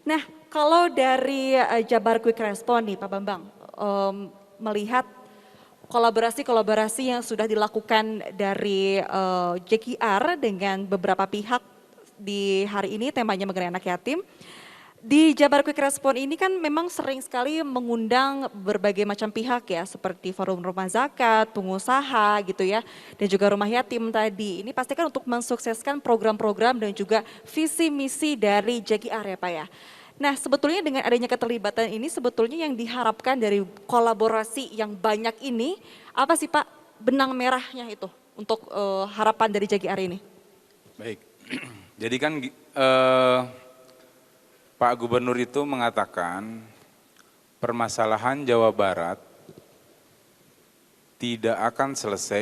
Nah, kalau dari Jabar Quick Response nih Pak Bambang, melihat kolaborasi-kolaborasi yang sudah dilakukan dari JKR dengan beberapa pihak di hari ini temanya mengenai anak yatim. Di Jabar Quick Response ini kan memang sering sekali mengundang berbagai macam pihak ya, seperti forum rumah zakat, pengusaha gitu ya, dan juga rumah yatim tadi. Ini pasti kan untuk mensukseskan program-program dan juga visi misi dari JKR ya Pak ya. Nah sebetulnya dengan adanya keterlibatan ini sebetulnya yang diharapkan dari kolaborasi yang banyak ini, apa sih Pak benang merahnya itu untuk harapan dari JKR ini? Baik, jadi kan Pak Gubernur itu mengatakan permasalahan Jawa Barat tidak akan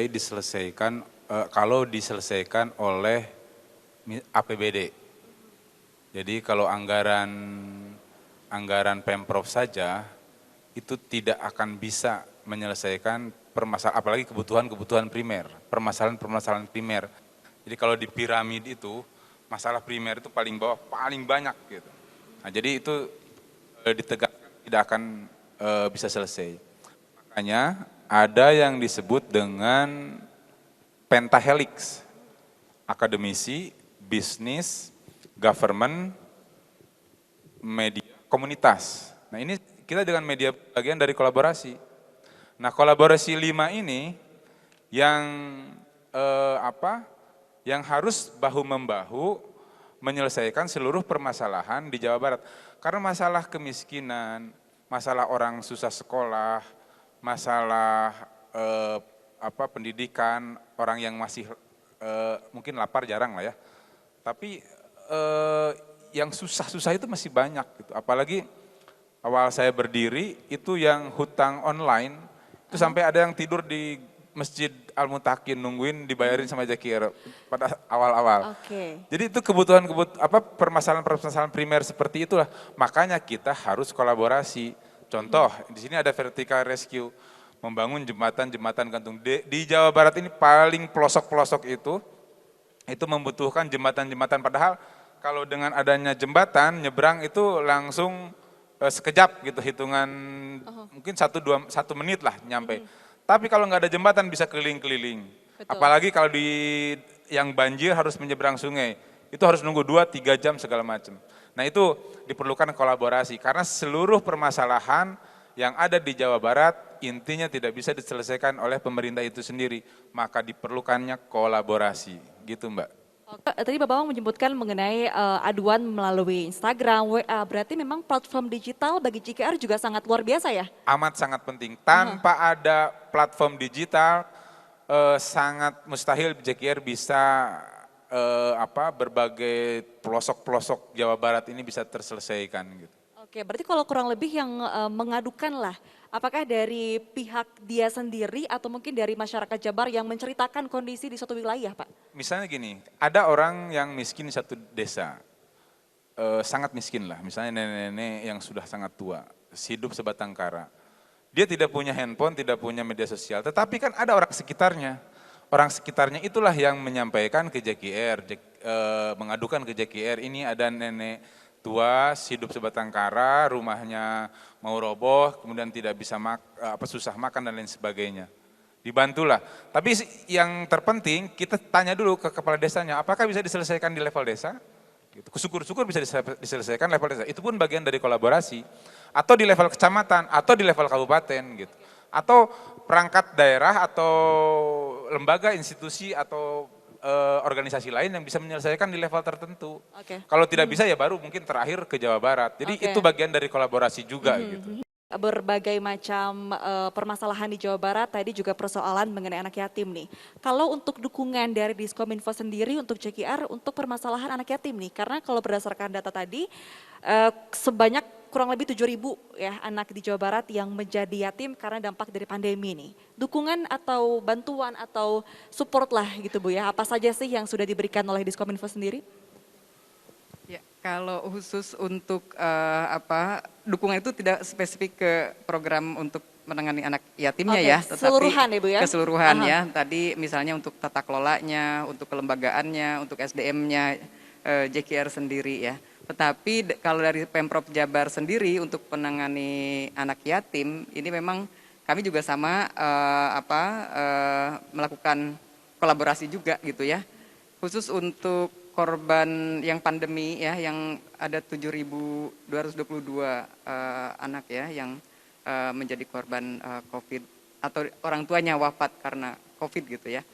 diselesaikan kalau diselesaikan oleh APBD. Jadi kalau anggaran Pemprov saja itu tidak akan bisa menyelesaikan permasalahan, apalagi kebutuhan primer, permasalahan primer. Jadi kalau di piramid itu masalah primer itu paling bawah, paling banyak gitu. Nah, jadi itu ditegakkan tidak akan bisa selesai. Makanya ada yang disebut dengan pentahelix, akademisi, bisnis, government, media, komunitas. Nah ini kita dengan media bagian dari kolaborasi. Nah kolaborasi 5 ini yang yang harus bahu-membahu menyelesaikan seluruh permasalahan di Jawa Barat. Karena masalah kemiskinan, masalah orang susah sekolah, masalah pendidikan, orang yang masih mungkin lapar jarang lah ya. Tapi yang susah-susah itu masih banyak gitu. Apalagi awal saya berdiri itu yang hutang online, itu sampai ada yang tidur di Masjid Al-Mutakin nungguin dibayarin sama JKR pada awal-awal. Jadi itu permasalahan primer seperti itulah. Makanya kita harus kolaborasi. Contoh, di sini ada vertical rescue, membangun jembatan-jembatan gantung. Di Jawa Barat ini paling pelosok-pelosok itu membutuhkan jembatan-jembatan. Padahal kalau dengan adanya jembatan, nyebrang itu langsung sekejap gitu, hitungan mungkin 1 menit lah nyampe. Tapi kalau nggak ada jembatan bisa keliling-keliling. Apalagi kalau yang banjir harus menyeberang sungai, itu harus nunggu 2-3 jam segala macam. Nah itu diperlukan kolaborasi, karena seluruh permasalahan yang ada di Jawa Barat intinya tidak bisa diselesaikan oleh pemerintah itu sendiri, maka diperlukannya kolaborasi, gitu Mbak. Tadi Bapak menyebutkan mengenai aduan melalui Instagram, WA, berarti memang platform digital bagi JKR juga sangat luar biasa ya? Amat sangat penting, tanpa ada platform digital sangat mustahil JKR bisa berbagai pelosok-pelosok Jawa Barat ini bisa terselesaikan gitu. Oke, berarti kalau kurang lebih yang mengadukan lah, apakah dari pihak dia sendiri atau mungkin dari masyarakat Jabar yang menceritakan kondisi di suatu wilayah Pak? Misalnya gini, ada orang yang miskin di satu desa, sangat miskin lah, misalnya nenek-nenek yang sudah sangat tua, hidup sebatang kara. Dia tidak punya handphone, tidak punya media sosial, tetapi kan ada orang sekitarnya. Orang sekitarnya itulah yang menyampaikan ke JKR, mengadukan ke JKR, ini ada nenek tua, hidup sebatang kara, rumahnya mau roboh, kemudian tidak bisa susah makan dan lain sebagainya. Dibantulah. Tapi yang terpenting kita tanya dulu ke kepala desanya, apakah bisa diselesaikan di level desa? Gitu. Syukur-syukur bisa diselesaikan level desa. Itu pun bagian dari kolaborasi. Atau di level kecamatan, atau di level kabupaten gitu. Atau perangkat daerah atau lembaga, institusi atau organisasi lain yang bisa menyelesaikan di level tertentu. Kalau tidak bisa ya baru mungkin terakhir ke Jawa Barat. Jadi itu bagian dari kolaborasi juga gitu. Berbagai macam permasalahan di Jawa Barat, tadi juga persoalan mengenai anak yatim nih. Kalau untuk dukungan dari Diskominfo sendiri untuk JKR untuk permasalahan anak yatim nih, karena kalau berdasarkan data tadi sebanyak kurang lebih 7.000 ya anak di Jawa Barat yang menjadi yatim karena dampak dari pandemi nih. Dukungan atau bantuan atau support lah gitu Bu ya, apa saja sih yang sudah diberikan oleh Diskominfo sendiri? Ya, kalau khusus untuk dukungan itu tidak spesifik ke program untuk menangani anak yatimnya ya, tetapi keseluruhan ya Bu ya? Keseluruhan ya. Tadi misalnya untuk tata kelolanya, untuk kelembagaannya, untuk SDM-nya, JKR sendiri ya. Tetapi kalau dari Pemprov Jabar sendiri untuk menangani anak yatim ini memang kami juga sama melakukan kolaborasi juga gitu ya. Khusus untuk korban yang pandemi ya, yang ada 7.222 anak ya yang menjadi korban COVID atau orang tuanya wafat karena COVID gitu ya.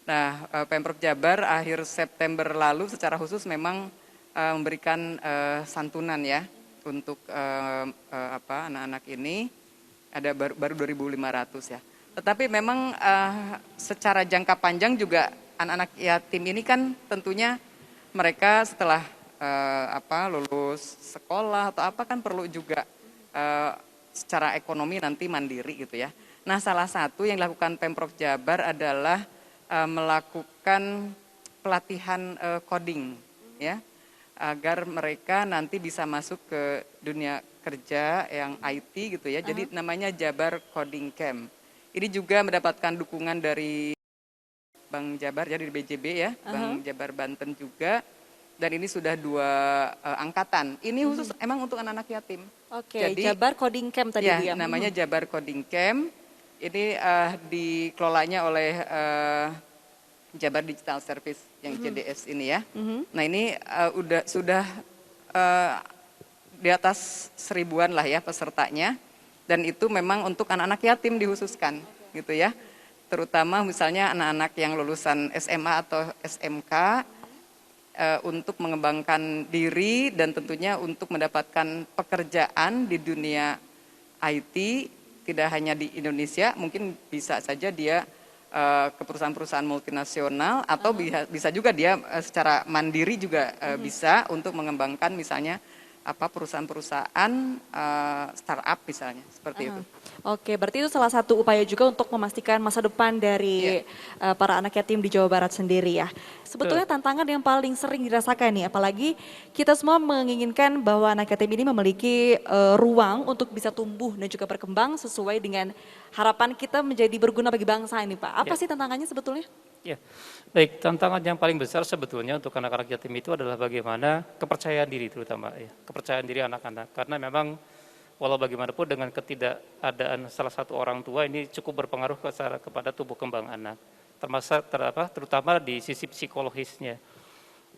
Nah, Pemprov Jabar akhir September lalu secara khusus memang memberikan santunan ya untuk anak-anak ini ada baru 2.500 ya. Tetapi memang secara jangka panjang juga anak-anak yatim ini kan tentunya mereka setelah lulus sekolah atau apa kan perlu juga secara ekonomi nanti mandiri gitu ya. Nah, salah satu yang dilakukan Pemprov Jabar adalah melakukan pelatihan coding ya, agar mereka nanti bisa masuk ke dunia kerja yang IT gitu ya. Jadi namanya Jabar Coding Camp. Ini juga mendapatkan dukungan dari Bank Jabar ya, dari BJB ya, Bank Jabar Banten juga. Dan ini sudah 2 angkatan. Ini khusus emang untuk anak-anak yatim. Oke, Jadi, Jabar Coding Camp tadi ya, dia. namanya Jabar Coding Camp. Ini dikelolanya oleh Jabar Digital Service yang JDS ini ya. Nah ini sudah di atas 1000-an lah ya pesertanya. Dan itu memang untuk anak-anak yatim dikhususkan gitu ya. Terutama misalnya anak-anak yang lulusan SMA atau SMK untuk mengembangkan diri dan tentunya untuk mendapatkan pekerjaan di dunia IT, tidak hanya di Indonesia, mungkin bisa saja dia ke perusahaan-perusahaan multinasional atau bisa juga dia secara mandiri juga bisa untuk mengembangkan misalnya perusahaan-perusahaan startup misalnya seperti itu. Oke, berarti itu salah satu upaya juga untuk memastikan masa depan dari para anak yatim di Jawa Barat sendiri ya. Sebetulnya tantangan yang paling sering dirasakan nih, apalagi kita semua menginginkan bahwa anak yatim ini memiliki ruang untuk bisa tumbuh dan juga berkembang sesuai dengan harapan kita menjadi berguna bagi bangsa ini Pak. Apa sih tantangannya sebetulnya? Ya, baik. Tantangan yang paling besar sebetulnya untuk anak-anak yatim itu adalah bagaimana kepercayaan diri terutama ya, kepercayaan diri anak-anak. Karena memang walau bagaimanapun dengan ketidakadaan salah satu orang tua ini cukup berpengaruh kepada tumbuh kembang anak, terutama di sisi psikologisnya.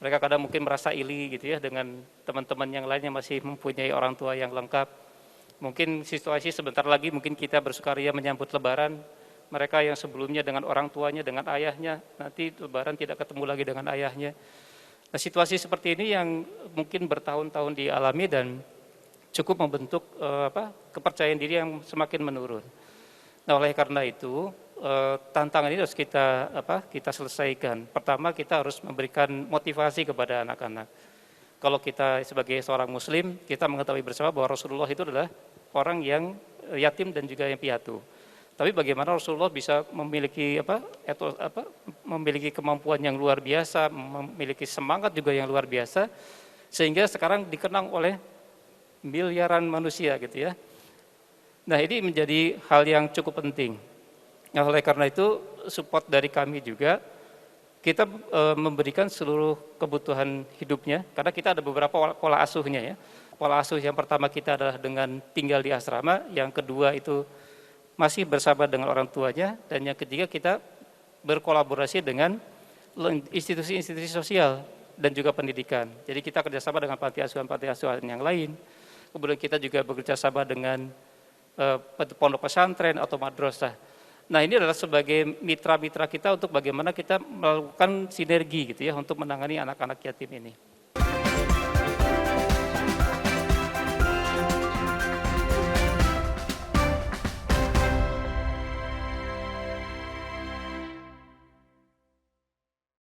Mereka kadang mungkin merasa iri gitu ya dengan teman-teman yang lainnya masih mempunyai orang tua yang lengkap. Mungkin situasi sebentar lagi mungkin kita bersukaria menyambut Lebaran. Mereka yang sebelumnya dengan orang tuanya, dengan ayahnya, nanti Lebaran tidak ketemu lagi dengan ayahnya. Nah, situasi seperti ini yang mungkin bertahun-tahun dialami dan cukup membentuk kepercayaan diri yang semakin menurun. Nah, oleh karena itu tantangan ini harus kita selesaikan. Pertama, kita harus memberikan motivasi kepada anak-anak. Kalau kita sebagai seorang Muslim, kita mengetahui bersama bahwa Rasulullah itu adalah orang yang yatim dan juga yang piatu. Tapi bagaimana Rasulullah bisa memiliki memiliki kemampuan yang luar biasa, memiliki semangat juga yang luar biasa, sehingga sekarang dikenang oleh miliaran manusia gitu ya. Nah, ini menjadi hal yang cukup penting. Nah, oleh karena itu support dari kami juga, kita memberikan seluruh kebutuhan hidupnya, karena kita ada beberapa pola asuhnya ya. Pola asuh yang pertama kita adalah dengan tinggal di asrama, yang kedua itu masih bersama dengan orang tuanya, dan yang ketiga kita berkolaborasi dengan institusi-institusi sosial dan juga pendidikan. Jadi kita kerjasama dengan panti asuhan yang lain. Kemudian kita juga bekerja sama dengan pondok pesantren atau madrasah. Nah, ini adalah sebagai mitra-mitra kita untuk bagaimana kita melakukan sinergi gitu ya untuk menangani anak-anak yatim ini.